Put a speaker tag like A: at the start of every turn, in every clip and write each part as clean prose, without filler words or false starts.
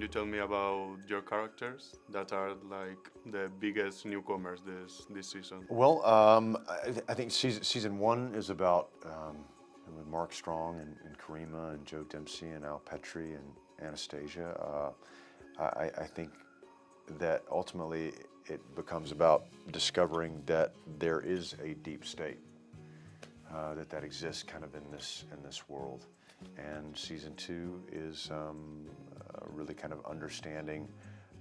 A: you tell me about your characters that are like the biggest newcomers this season?
B: Well, I think season one is about with Mark Strong and Karima and Joe Dempsey and Al Petrie and Anastasia. I think that ultimately it becomes about discovering that there is a deep state that exists kind of in this world. And season two is really kind of understanding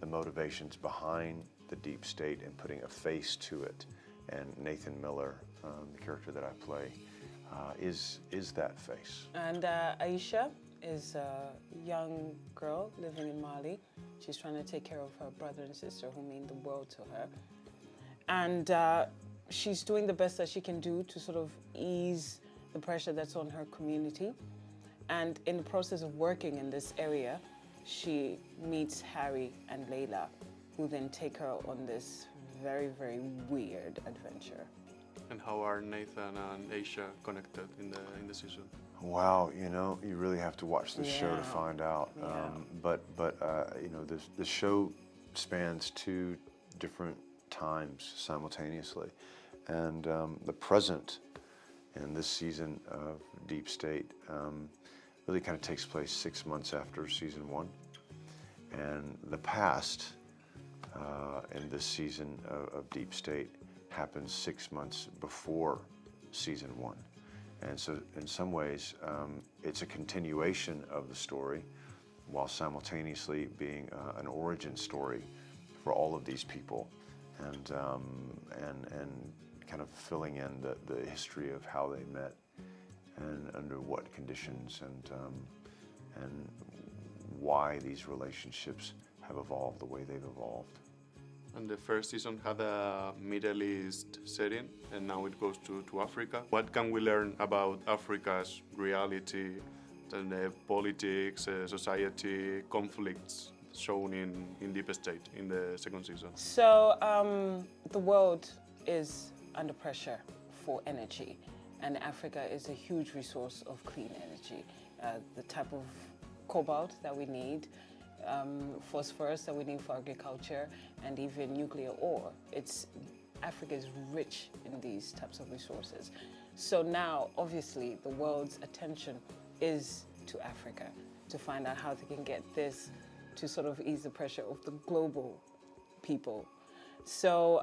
B: the motivations behind the deep state and putting a face to it. And Nathan Miller, the character that I play, is that face.
C: And Aïcha is a young girl living in Mali. She's trying to take care of her brother and sister who mean the world to her. And she's doing the best that she can do to sort of ease the pressure that's on her community. And in the process of working in this area, she meets Harry and Layla, who then take her on this very, very weird adventure.
A: And how are Nathan and Aïcha connected in the season?
B: Wow, you really have to watch the show to find out.
C: Yeah.
B: But the show spans two different times simultaneously, and the present in this season of Deep State really kind of takes place 6 months after season one, and the past in this season of Deep State happens 6 months before season one. And so in some ways, it's a continuation of the story while simultaneously being an origin story for all of these people, and kind of filling in the history of how they met and under what conditions, and why these relationships have evolved the way they've evolved.
A: And the first season had a Middle East setting, and now it goes to Africa. What can we learn about Africa's reality, and the politics, society, conflicts shown in Deep State in the second season?
C: So the world is under pressure for energy, and Africa is a huge resource of clean energy. The type of cobalt that we need, phosphorus that we need for agriculture, and even nuclear ore. Africa is rich in these types of resources. So now, obviously, the world's attention is to Africa to find out how they can get this to sort of ease the pressure of the global people. So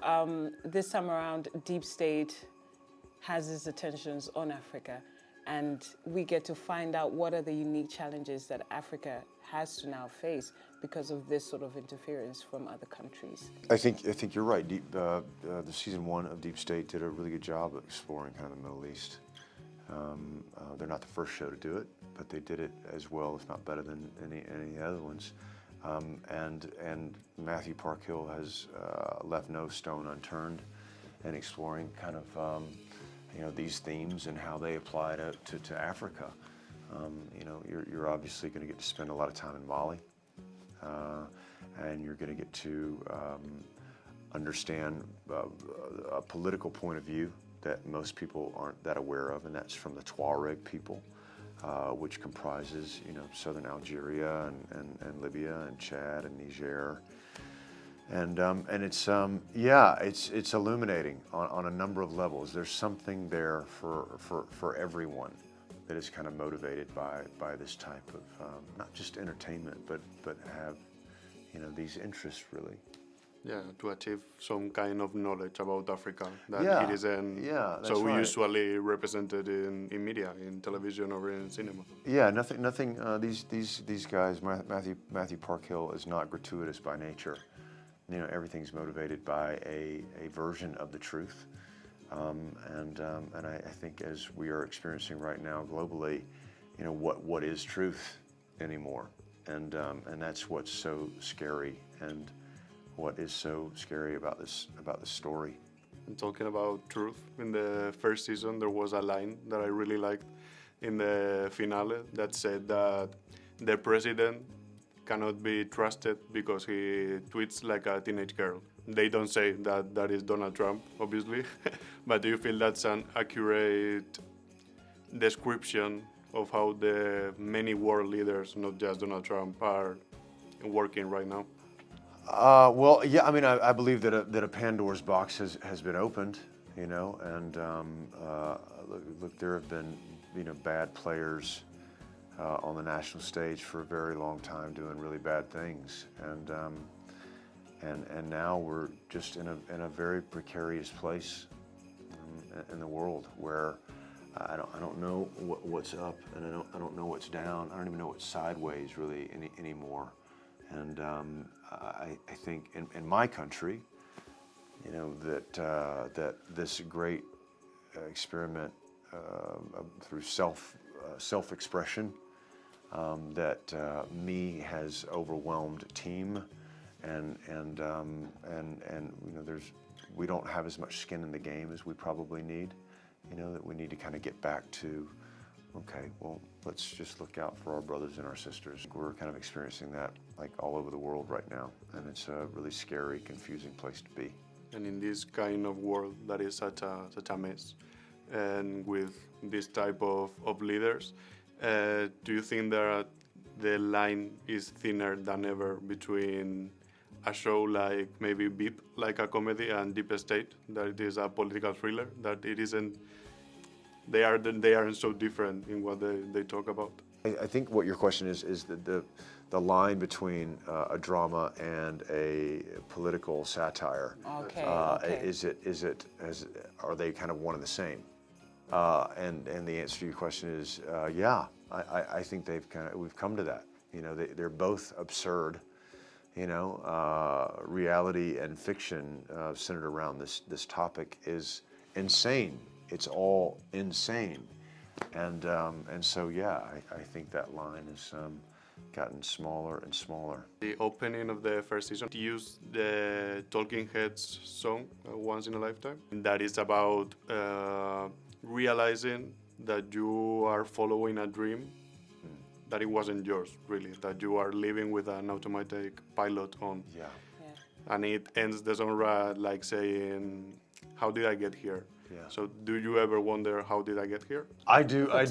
C: this time around, Deep State has its attentions on Africa, and we get to find out what are the unique challenges that Africa has to now face because of this sort of interference from other countries.
B: I think you're right. The season one of Deep State did a really good job of exploring kind of the Middle East. They're not the first show to do it, but they did it as well, if not better than any other ones. And Matthew Parkhill has left no stone unturned in exploring kind of these themes and how they apply to Africa. You're obviously going to get to spend a lot of time in Mali, and you're going to get to understand a political point of view that most people aren't that aware of, and that's from the Tuareg people, which comprises southern Algeria and Libya and Chad and Niger. And it's illuminating on a number of levels. There's something there for everyone that is kind of motivated by this type of not just entertainment, but have these interests really.
A: Yeah, to achieve some kind of knowledge about Africa that
B: Yeah,
A: it isn't
B: that's
A: so
B: right.
A: usually represented in media, in television or in cinema.
B: Yeah, nothing. These guys, Matthew Parkhill is not gratuitous by nature. Everything's motivated by a version of the truth, and I think as we are experiencing right now globally, what is truth anymore, and that's what's so scary, and what is so scary about this story.
A: And talking about truth, in the first season there was a line that I really liked in the finale that said that the president cannot be trusted because he tweets like a teenage girl. They don't say that is Donald Trump, obviously, but do you feel that's an accurate description of how the many world leaders, not just Donald Trump, are working right now?
B: Well, yeah, I mean, I believe that a Pandora's box has been opened, you know, and look, there have been, you know, bad players on the national stage for a very long time doing really bad things, and now we're just in a very precarious place in the world where I don't know what's up, and I don't know what's down. I don't even know what's sideways really anymore. And I think in my country, you know, that this great experiment through self-expression that me has overwhelmed team, and you know, we don't have as much skin in the game as we probably need. You know, that we need to kind of get back to, okay, well, let's just look out for our brothers and our sisters. We're kind of experiencing that like all over the world right now, and it's a really scary, confusing place to be.
A: And in this kind of world that is such a mess, and with this type of leaders, do you think that the line is thinner than ever between a show like maybe Beep, like a comedy, and Deep State, that it is a political thriller, that it isn't, they aren't so different in what they talk about?
B: I think what your question is the line between a drama and a political satire.
C: Okay.
B: Are they kind of one and the same? And the answer to your question is yeah. I think we've come to that. You know, they're both absurd. You know, reality and fiction centered around this topic is insane. It's all insane, and so yeah, I think that line has gotten smaller and smaller.
A: The opening of the first season used the Talking Heads song, Once in a Lifetime. That is about realizing that you are following a dream, that it wasn't yours, really, that you are living with an automatic pilot on.
B: Yeah.
A: And it ends the genre like saying, how did I get here?
B: Yeah.
A: So do you ever wonder, how did I get here?
B: I do all the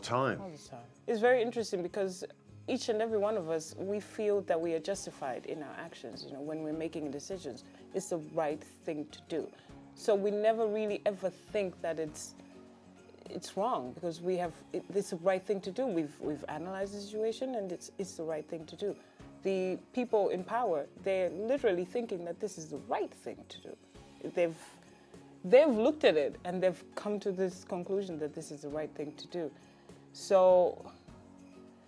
B: time.
C: All the time. It's very interesting because each and every one of us, we feel that we are justified in our actions. You know, when we're making decisions, it's the right thing to do. So we never really ever think that it's wrong, because it's the right thing to do. We've analyzed the situation, and it's the right thing to do. The people in power, they're literally thinking that this is the right thing to do. They've looked at it and they've come to this conclusion that this is the right thing to do. So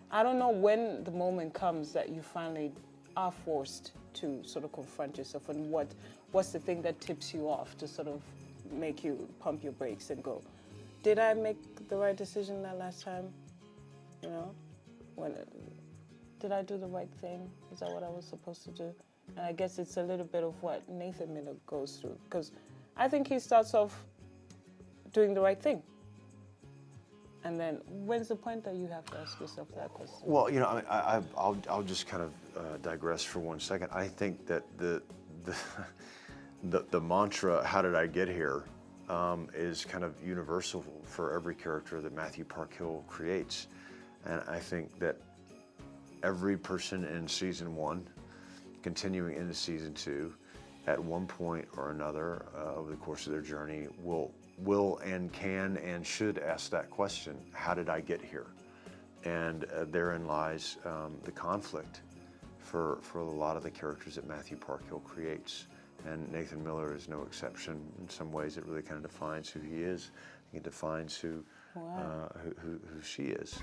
C: I don't know when the moment comes that you finally are forced to sort of confront yourself, and what's the thing that tips you off to sort of make you pump your brakes and go, did I make the right decision that last time? You know, did I do the right thing? Is that what I was supposed to do? And I guess it's a little bit of what Nathan Miller goes through, because I think he starts off doing the right thing. And then when's the point that you have to ask yourself that question?
B: Well, you know, I mean, I'll just kind of digress for 1 second. I think that the mantra, how did I get here, is kind of universal for every character that Matthew Parkhill creates. And I think that every person in season 1, continuing into season 2, at one point or another over the course of their journey will and can and should ask that question, how did I get here? And therein lies the conflict for a lot of the characters that Matthew Parkhill creates. And Nathan Miller is no exception. In some ways, it really kind of defines who he is. It defines who she is.